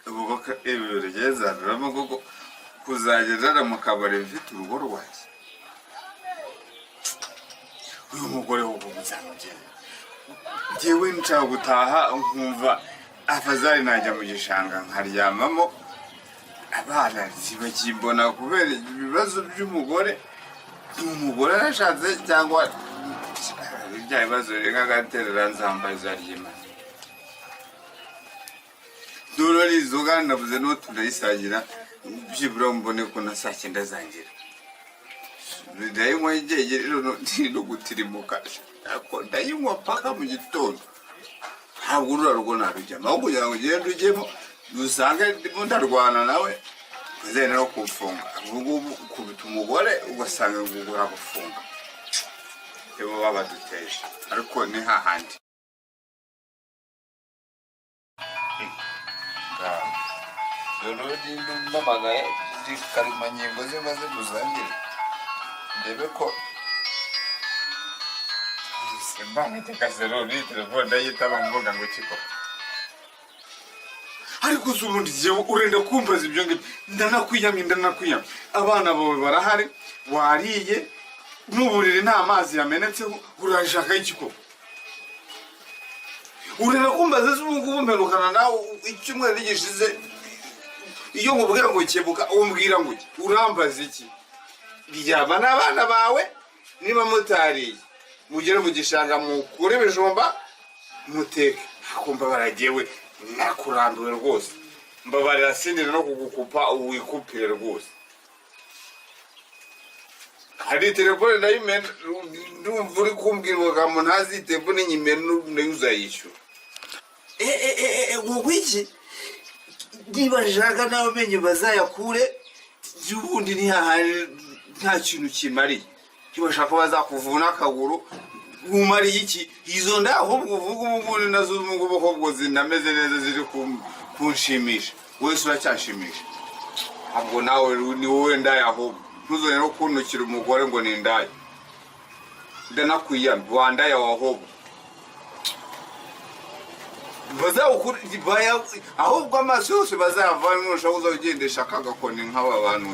ubwo ibirori byazaniramo kuko kuzagera mu kabari bifite urugo rwanjye uyu mugore wo kumuzamugera njyewe nshaka gutaha nkumva afazari najya mu gishanga nkaryamamo abana ntibakibona kubera ibibazo by'umugore umugore arashatse cyangwa ibya bibazo reka gaterera nzambaza ryima dore izoga navuze no tunayisagira byibura mbone ko nasake ndazangira ndayinywa igege rero no gutirimuka ako ndayinywa paka mu gitondo ntabwo urarwo narujyamo aho kugira ngo ugende ujyemo dusanga ndimo ndarwana nawe kuzene no kufunga ubwo kubita umugore ugasanga ngugura gufunga ebo babaduteje ariko ni hahandi Dorodi ndumamagaye zikarimanyingo zimaze kuzangira ndebe ko sembane tekazeroni telefone yitaba mvuga ngo kiko ariko uzubundi jewe urenda kumbaza ibyo ngibyo ndanakwiyamye abana bawe barahari wariye n'uburiri nta mazi yamenetseho urashaka ikiko urenda kumbaza z'ubungubu mperukana nawe icyumweru gishize iyo nkubwira ngo kebuka umbwira ngo urambaza iki ryaba n'abana bawe niba mutariye mugere mu gishanga mukure ibijumba muteke akumva baragewe nakurambiwe rwose mbabarira sindira no kugukupa wikupire rwose hari telefone ndayimena ndumva uri kumbwira ngo ntazi telefone nyimena nayo uzayishyura wowe iki niba nshaka nawe menye bazayakure y'ubundi ntihahari nta kintu kimariye ntibashaka bazakuvuna akaguru umariye iki izo nda ahubwo uvuga ubundi nazo ubwoko bwo zinameze neza ziri kunshimisha wese uracyashimisha ntabwo nawe ni wowe ndaye ahubwo ntuzone no kuntukira umugore ngo ni ndaye ndanakwiyamye wandaye ahubwo ahubwo amaso yose bazayavana n'ushaka uzagendesha akagakoni nk'aba bantu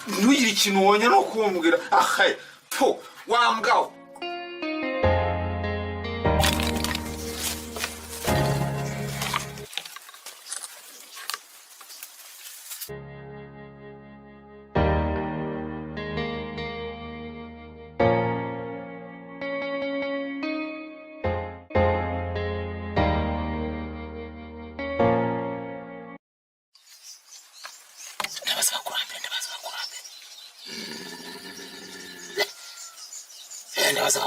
ntugire ikintu wongera no kumbwira ahaye pfu wambwaho ndabaza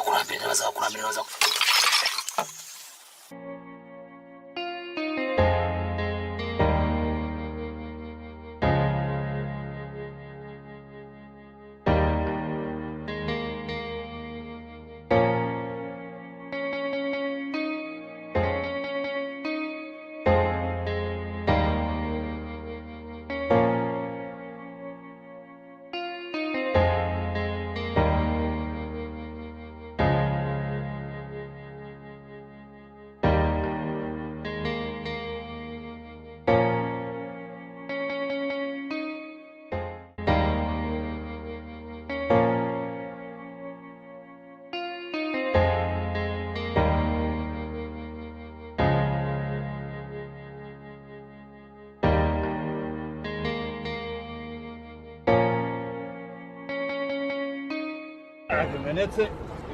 menetse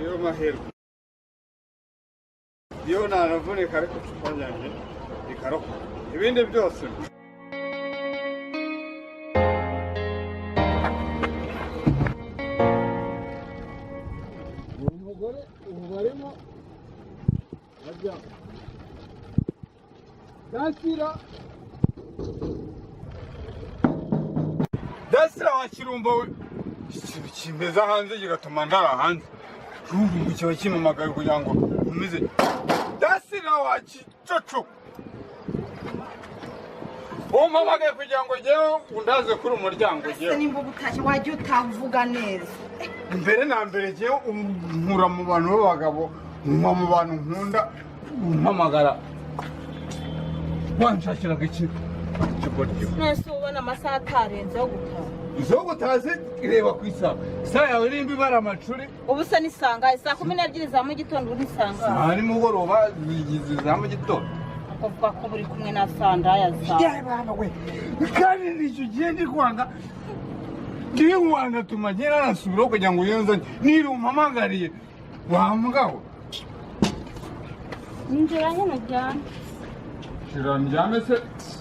iyo mahirwe iyo naravunika ariko icupa ryanjye rikarokoka ibindi byose umugore ubu barimo ajya dasira wa kirumba we ikintu kimeze hanze kigatuma ndara hanze urumva kiba kimamagaye kugira ngo umeze dasira wa kicoco umamagaye kugira ngo ngewe undaze kuri umuryango ngewe nimba ubutashye wajya utavuga neza mbere na mbere ngewe nkura mu bantu b'abagabo nkuma mu bantu nkunda umpamagara wanshakiraga iki cy'uburyo nese ubona amasaha atarenze yo gutaha zo gutaze ireba ku isaha isaha yawe nimba ibara amacuri ubu se nisanga saa 12 za mu gitondo nisanga aha nimugoroba zigize za mu gitondo kuvuga ko buri kumwe na sandaya za bana we kandi nicyo gihe ndi kwanga ndiye wanga tumagera nasubira kugira ngo yonze niri umpamagariye wamugabo ninjira hano cyane Urandyamese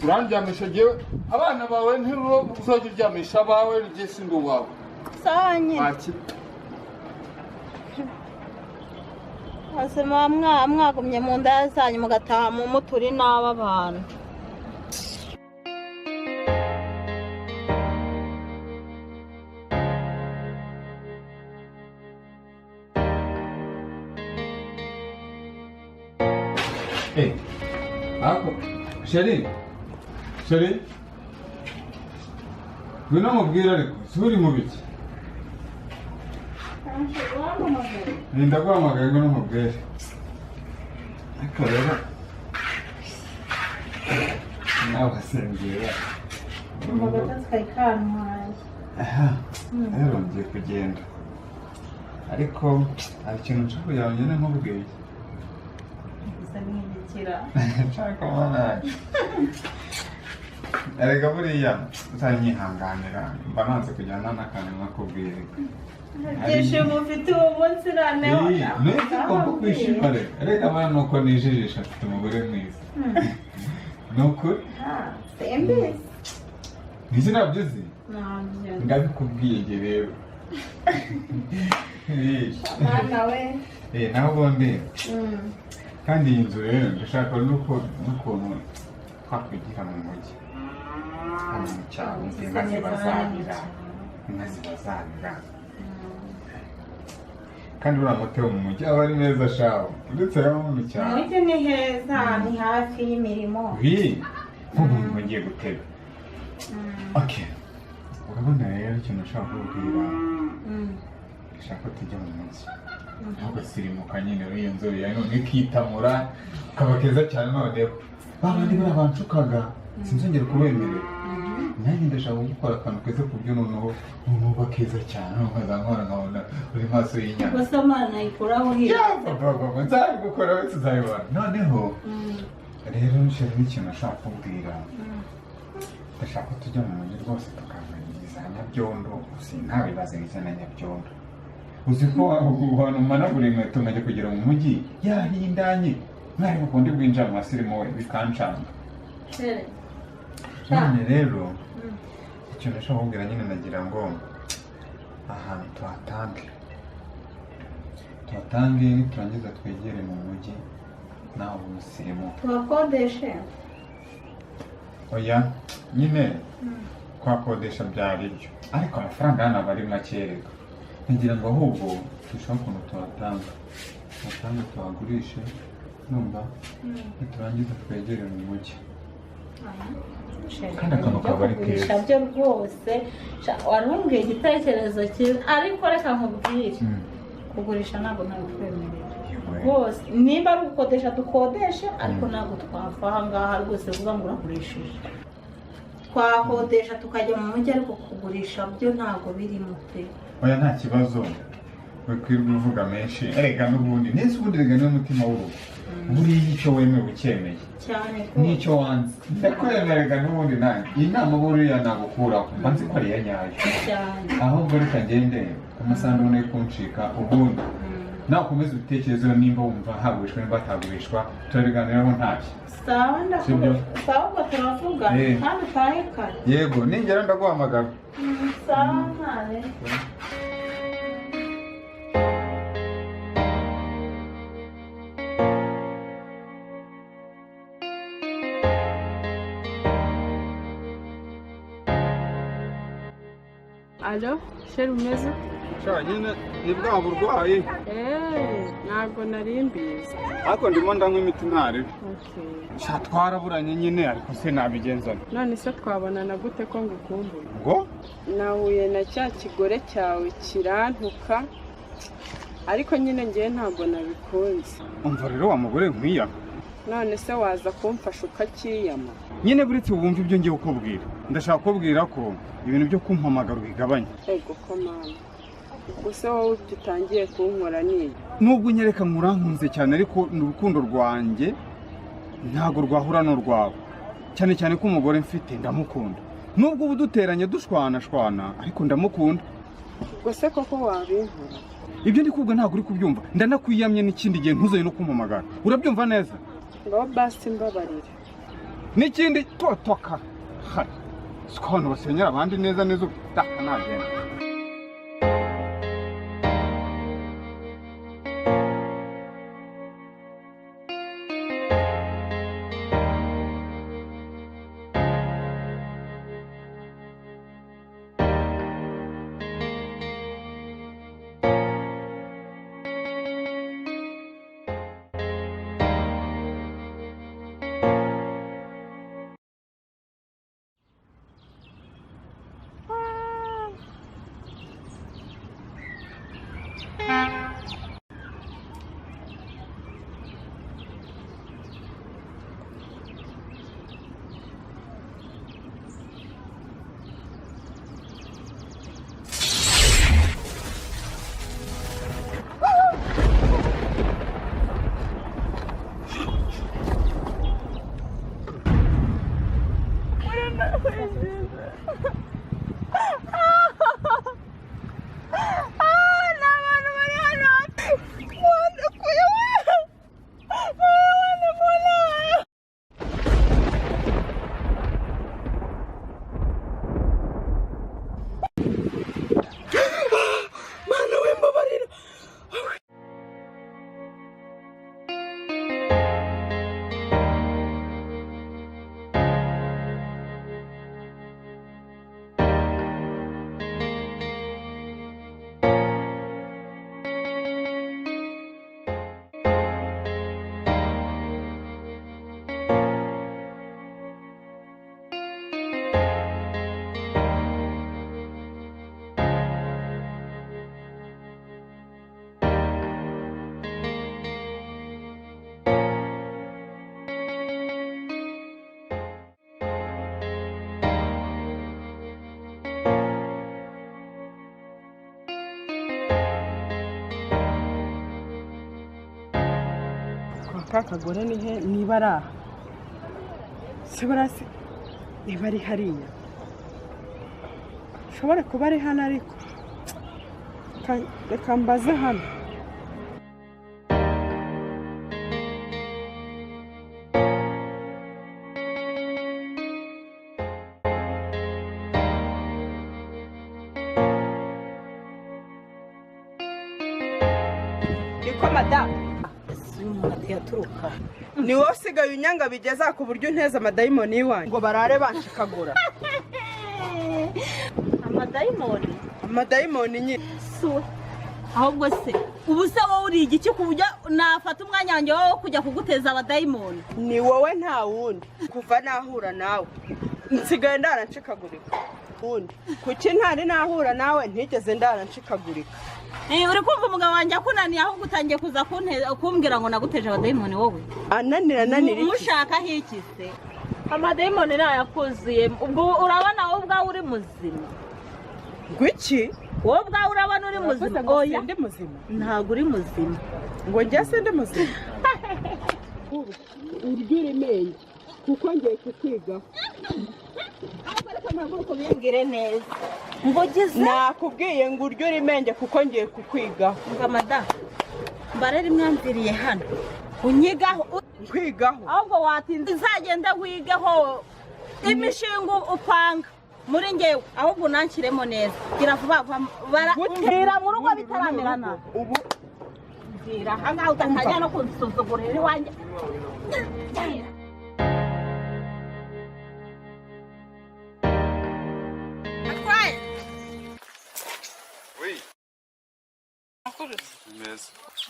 urandyamisha jewe abana bawe ntiruro uzogira uryamisha abawe rye sindi uwawe sanye ase mwagumye mu nda zanyu mugataha mu muturi n'aba abantu ako sheri ngwino mubwire ariko suri mu biki ndaguhamagaye ngwino mubwire ariko rero nawe asengera rero ngiye kugenda ariko hari ikintu nshaka kugira ngo ngende nkubwiye nshaka umwana erega buriya uzanyihanganira mba nanze kujyana n'akantu nkakubwira ibyishimo ufite uwo munsi noneho neza ugomba kwishima reka abana nuko nijijisha afite umugore mwiza ni ukuri simbizi ntizi nabyo uzi ndabikubwiye njye rero mwana we nawe ubundi kandi iyi nzu rero ndashaka n'ukuntu twakwigira mu mujyi hano mu cyaro inka zibazanira kandi uriya muteo mu mujyi aba ari neza shaho ndetse aba mu cyaro umujyi ni heza ni hafi y'imirimo nk'ubu mugiye gutega urabona rero ikintu ushaka kubwira ndashaka ko tujya mu mujyi ntugasirimuka nyine iyo nzu yawe none ikitamura ukaba keza cyane noneho babandi bariya bancukaga sinzongera kubemerera nanjye ndashaka gukora akantu keza ku buryo noneho uba keza cyane nkazamura nkabona uri maso y'inyama gusa mana ikuraho nzabigukora we tuzabibona noneho rero nshira n'ikintu ashaka kubwira ndashaka ko tujya mu mujyi rwose tukaganiriza nyabyondo sintabibaze n'iza na nyabyondo uzi ko ahantu umanagura inkweto nkajya kugera mu mujyi yahindanye mwari bukundi bwinjira mu masirimu we bikancanga none rero ikintu nashaka kubwira nyine nagira ngo ahantu tuhatange niturangiza twegere mu mujyi nawe umusirimu tuhakodeshe oya nyine kwakodesha byari byo ariko amafaranga hano aba ari makereka ngira ngo ahubwo dushaka ukuntu tuhatanga tuhagurishe numva niturangiza twegere mu mujyi kandi akantu kaba ari keza byo rwose warumbwiye igitekerezo cyiza ariko reka nkubwire kugurisha ntabwo nabikwemerera rwose nimba ari ugukodesha dukodeshe ariko ntabwo twava aha ngaha rwose vuga ngo uragurishije twakodesha tukajya mu mujyi ariko kugurisha byo ntabwo birimo pe oya nta kibazo wikwirwa uvuga menshi erega n'ubundi neza ubundi rega niwe mutima w'urugo buriya icyo wemewe ukemeye cyane n'icyo wanze ndakwemerega n'ubundi nanjye iyi nama buriya nagukuraho mba nzi ko ari iya nyayo ahubwo reka ngende amasaha ndabona yo kuncika ubundi nakomeza ibitekerezo nimba wumva hagurishwa nimba hatagurishwa turabiganiraho ntacyo sawa ngo turavuga kandi utahe kare yego ningera ndaguhamagara sawa ntare alo sheri umeze nyine ni bwa burwayi ntabwo nari mbizi ariko ndimo ndanywa imiti ntaribi twaraburanye nyine ariko se nabigenzana none se twabonana gute ko ngukumbuye ngo nahuye na cya kigore cyawe kirantuka ariko nyine ngewe ntabwo nabikunze umva rero wa mugore nkwiya none se waza kumfasha ukakiyama? nyine buretse wumva ibyo ngiye kukubwira ndashaka kubwira ko ibintu byo kumpamagara ubigabanya. Ego ko mama, gusa wowe utangiye kunkora niyi. Nubwo unyereka nkurankunze cyane ariko n'urukundo rwanjye ntago rwahura n'urwawe, cyane cyane ko umugore mfite ndamukunda. Nubwo ubu duteranye dushwana ariko ndamukunda. Gusa koko wabinkora? Ibyo ndi kubwa ntago uri kubyumva, ndanakwiyamye n'ikindi gihe ntuzoye no kumpamagara. Urabyumva neza? Ngo basi mbabarire. N'ikindi totoka. Sikona basenyera abandi neza utaka nagenda. Kakagore nihe niba ari aha se barasi niba ari hariya ushobora kuba ari hano ariko reka mbaze hano. Niko madamu yaturuka ni wowe usigaye unyanga bigeza ku buryo unteza amadayimoni y'iwanyu ngo barare banshikagura. Amadayimoni nyine ahubwo se ubu se wowe uri igiki ku buryo nafata umwanya wanjye wo kujya kuguteza abadayimoni? Ni wowe nta wundi. Kuva nahura nawe nsigaye ndaranshikagurika. Kuki ntari nahura nawe ntigeze ndaranshikagurika? Uri kumva umugabo wanjye akunaniye ahubwo utangiye kuza kumbwira ngo naguteje abadayimoni wowe? Ananira iki? Mushakaho iki se? Amadayimoni nayakuziye. Ubwo urabona wowe ubwawe uri muzima? Gwiki? Wowe ubwawe urabona uri muzima? Oya ndi muzima. Ntabwo uri muzima. Ngo njye se ndi muzima? Urgira imenge kuko ngiye kukwigaho. Kubwire neza nakubwiye ngo uryo rimenge kuko ngiye kukwigaho. Ngo madamu mbarere imwamviriye hano unyigaho kwigaho ahubwo watinze izagenda wigaho imishinga upanga muri ngewe ahubwo nankiremo neza gira vuba barambwira mu rugo bitaramerana ubu ngira hanga utakajya no kunsuzugurira iwanjye.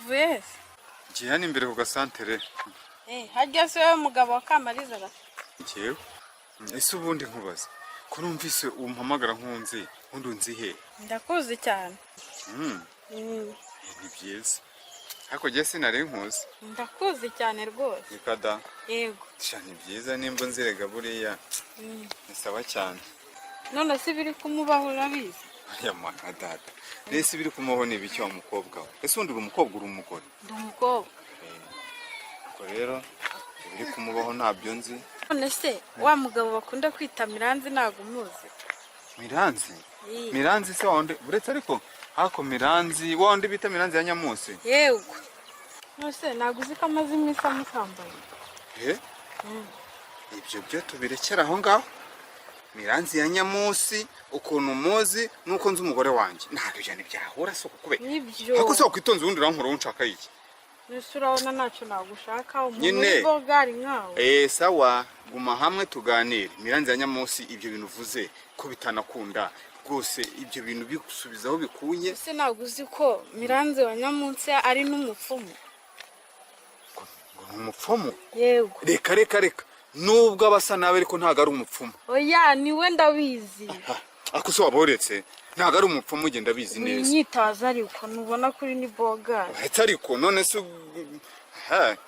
Wese ngiye hano imbere ku gasantere. Hajya se wowe mugabo wa Kamariza ba? Ngewe ese ubundi nkubaza ko numvise umpamagara nkunzi undi unzi he? Ndakuzi cyane. Ni byiza. ariko jye sinari nkuzi. ndakuzi cyane rwose. Nikada. Yego. Cyane byiza nimba nzirega buriya. Nisaba cyane. None se biri kumubaho urabizi? Aya mwana data. Nese biri kumubaho ni ibiki wa mukobwa we? Ese undi uri umukobwa uri umugore? Ndi umukobwa. Ko rero biri kumubaho ntabyo nzi. None se wa mugabo bakunda kwita Miranzi ntago umuzi? Miranzi? Miranzi se wonde buretse ariko hako Miranzi wonde bita Miranzi ya Nyamunsi? Yego. Nose ntago uzi ko amaze iminsi amukambaye. Ibyo byo tubirekera aho ngaho. Miranzi ya Nyamunsi ukuntu umuzi nuko nzi umugore wanjye. Ntabwo cyane byahura soko kube. Nibyo. Hako se ukwitonze ubundi urankora unshaka iki? Nese urabona ntacyo nagushaka umuntu w'ibogari nkawe. Sawa guma hamwe tuganire. Miranzi ya Nyamunsi ibyo bintu uvuze ko bitanakunda. Rwose ibyo bintu bigusubizaho bikunye. Se ntago uzi ko Miranzi wa Nyamunsi ari n'umupfumu. Umupfumu? Yego. Reka. Nubwo abasa nabe ariko ntago ari umupfumu. Oya niwe ndabizi. Ako se waboretse ntago ari umupfumu ugenda bizi neza. Nyitaza ariko nubona kuri ni bogari. Etse ariko none se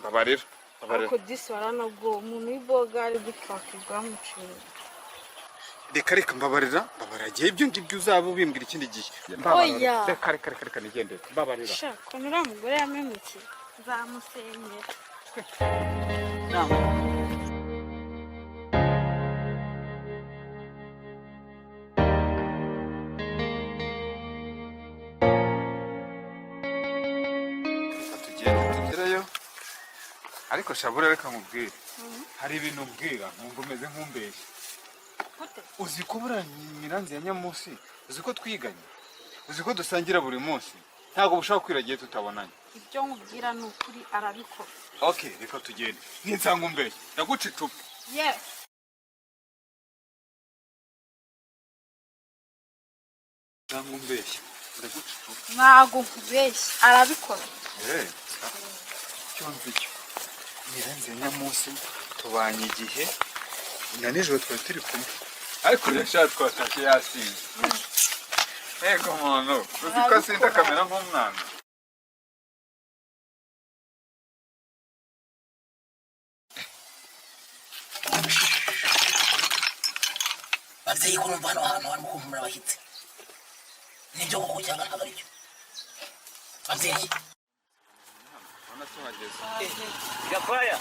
babarira. Ariko disi waranabwo umuntu w'ibogari gutwakirwa muciro. Reka mbabarira ibyo ngibyo uzaba ubimbwira ikindi gihe. Oya. Reka nigendere. Mbabarira. Shaka nura mugore yamenukiye. Zamusenyera. Ariko shabura reka nkubwire. Hari ibintu ubwira ngo umeze nk'umbeshye. Uzi ko buriya Miranzi ya Nyamunsi uzi ko twiganye. Uzi ko dusangira buri munsi. Ntabwo bushaka kwiragiye tutabonanye. Ibyo nkubwira ni ukuri arabikora. Okay, reka tugende. Ninsanga umbeshye. Ndaguca icupa. Yes. Nsanga umbeshye. Ndaguca icupa. Ntago nkubeshye arabikora. Cyumva icyo. Miranzi ya Nyamunsi tubanye igihe na nijoro twari turi kumwe. Ariko yashaka twatashye yasinze. Ego muntu, uzi ko asinda kamera nk'umwana. Babyeyi ko numva hano hantu harimo kumpumura abashyitsi. Nibyo koko cyangwa ntabwo aribyo? Babyeyi. Gakwaya.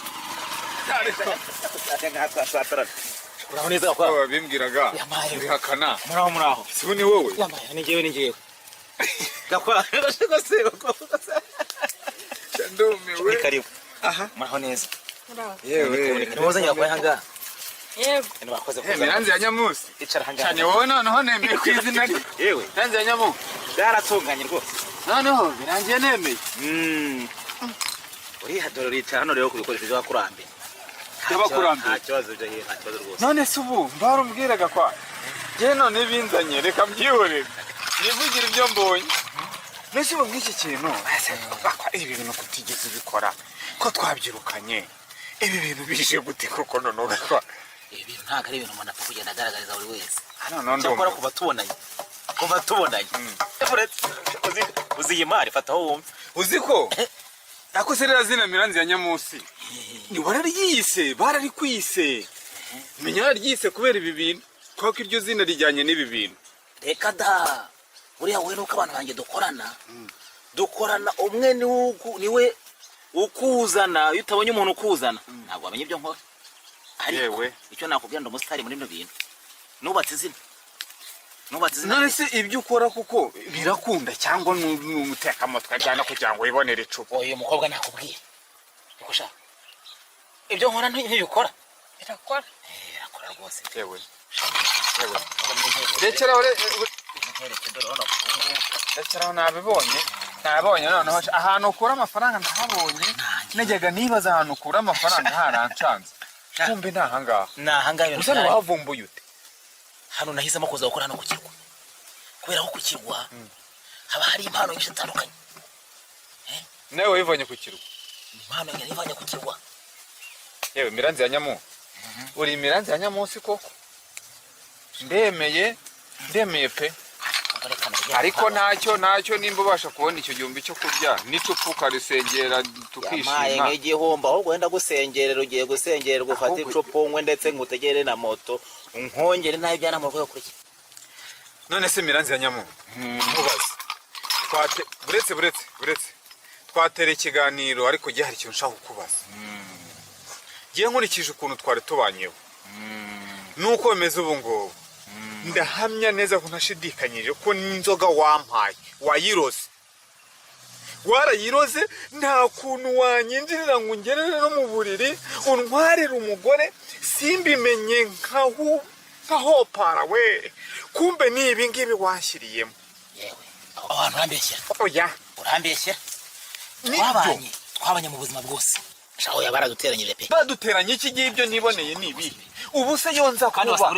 Uraho neza Gakwaya. Babimbwiraga. Bihakana. Muraho. Si ni wowe? Yambaye ni njyewe. Gakwaya rwose. Ndumiwe. Karibu. Aha. Muraho neza. Muraho. Yewe. Nimuze Gakwaya hanga. Yego. Nibakoze kuza. Miranzi ya Nyamunsi. Icara hanga. Cyane wowe noneho nemeye ku izina rye. Yewe. Miranzi ya Nyamunsi. Byaratunganye rwose. Noneho birangiye nemeye. Uriya dore ricara hano rero ku bikoresho by'abakurambere. By'abakurambere. Nta kibazo byo nta kibazo rwose. None se ubu mbarumbwiraga kwa. Je none binzanye reka mbyihorere. Nivugira ibyo mbonye. Nese ubu bw'iki kintu. Ibi bintu kutigeze bikora. Ko twabyirukanye. Ibi bintu bije gute koko none ugakwa. Ibi bintu ntabwo ari ibintu umuntu apfa kugenda agaragariza buri wese. Hano none Cyakora kuva tubonanye. Uzi iyi mari fataho wumve. Uzi ko ako serera zina Miranzi ya Nyamunsi. Ni wararyise, bararikwise. Menya wararyise kubera ibi bintu. Kwako iryo zina rijyanye n'ibi bintu. Reka da. Uriya we nuko abantu banjye dukorana umwe niwe ukuzana, iyo utabonye umuntu ukuzana ntabwo wamenye ibyo nkora. Ariko icyo nakubwira ndo umusitari muri bino bintu. Nubatse izina. None se ibyo ukora kuko birakunda cyangwa n'umuteka mutwe ajyana kugira ngo wibonere icupa. Oye mukobwa nakubwiye. Niko sha. Ibyo nkora ntibikora. Birakora. Birakora rwose. Yewe. Rekera nabibonye noneho ahantu ukura amafaranga ndahabonye. Najyaga nibaza ahantu ukura amafaranga harancanze. Kumbe ntahangaha. Ntahangaha ibintu. Usa n'uwavumbuye ute? Hano nahisemo kuza gukora hano ku kirwa. Kubera ko ku kirwa haba hari impano nyinshi zitandukanye. Nawe wivanye ku kirwa? Impano nyinshi ku kirwa. Yewe Miranzi ya Nyamunsi. Uri Miranzi ya Nyamunsi koko? Ndemeye pe. ariko ntacyo nimba ubasha kubona icyo gihumbi cyo kurya n'icupa ukarisengera tukishima nk'igihumbi ahubwo wenda gusengerera ugiye gusengererwa ufata icupa unywe ndetse ngutegere na moto unkongere nayo byana mu rwego kurya none se miranzi ya nyamuntu mubaze buretse twatera ikiganiro ariko gihe hari ikintu nshaka kukubaza gihe nkurikije ukuntu twari tubanyeho nuko bimeze ubu ngubu ndahamya neza ko ntashidikanyije ko n'inzoga wampaye wayiroze warayiroze nta kuntu wanyinjirira ngo ungerere no mu buriri untwarire umugore simbimenye nkahopara we kumbe ni ibi ngibi washyiriyemo yewe abantu urambeshyera oya urambeshyera twabanye mu buzima bwose shaho yabaraduteranyije pe baduteranye iki gihe ibyo niboneye ni ibihe ubu se yonza kuba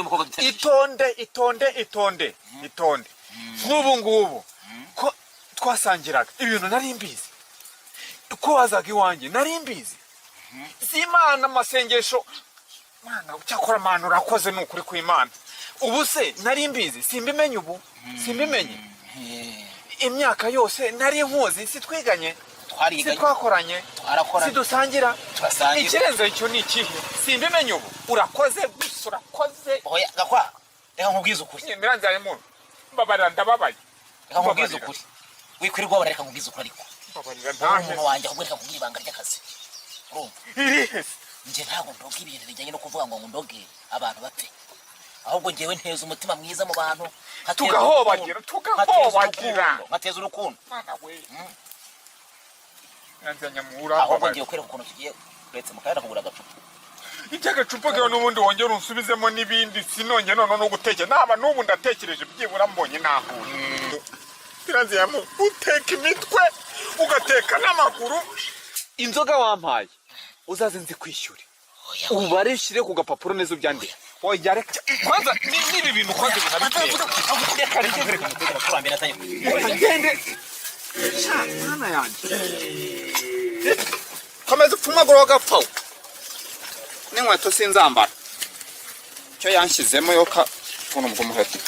itonde nk'ubu ngubu ko twasangiraga ibintu nari mbizi ko wazaga iwanjye nari mbizi z'Imana amasengesho mwana cyakora mana urakoze ni ukuri kw'Imana ubu se nari mbizi simbimenye ubu simbimenye imyaka yose nari nkuzi sitwiganye twakoranye sidusangira ikirenze icyo ni ikihe simbimenye ubu urakoze gusa urakoze oya gakwa reka nkubwize ukuri miranzi ya muntu mbabarira ndababaye reka nkubwize ukuri wikwirirwa bareka nkubwize ukuri ariko umuntu wanjye ahubwo reka nkubwire ibanga ry'akazi urumva njye ntabwo ndoga ibintu bijyanye no kuvuga ngo ndoge abantu bapfe ahubwo njyewe nteza umutima mwiza mu bantu tugahobagira nkateza urukundo nyamura ahubwo ngiye kwereka ukuntu tugiye uretse mukayera kugura agacupa icy'agacupa kawe n'ubundi wongera unsubizemo n'ibindi sinonge none no gutekera naba n'ubu ndatekereje byibura mbonye nahuye miranzi ya muntu uteka imitwe ugateka n'amaguru inzoga wampaye uzaze nzi kwishyure ubare ushyire ku gapapuro neza ubyandike oya reka kwanza n'ibi bintu kwanza binabiteka mwana yanjye komeza upfumagura wagapfaho n'inkweto sinzambara icyo yanshyizemo yo ka ukuntu bw'umuheto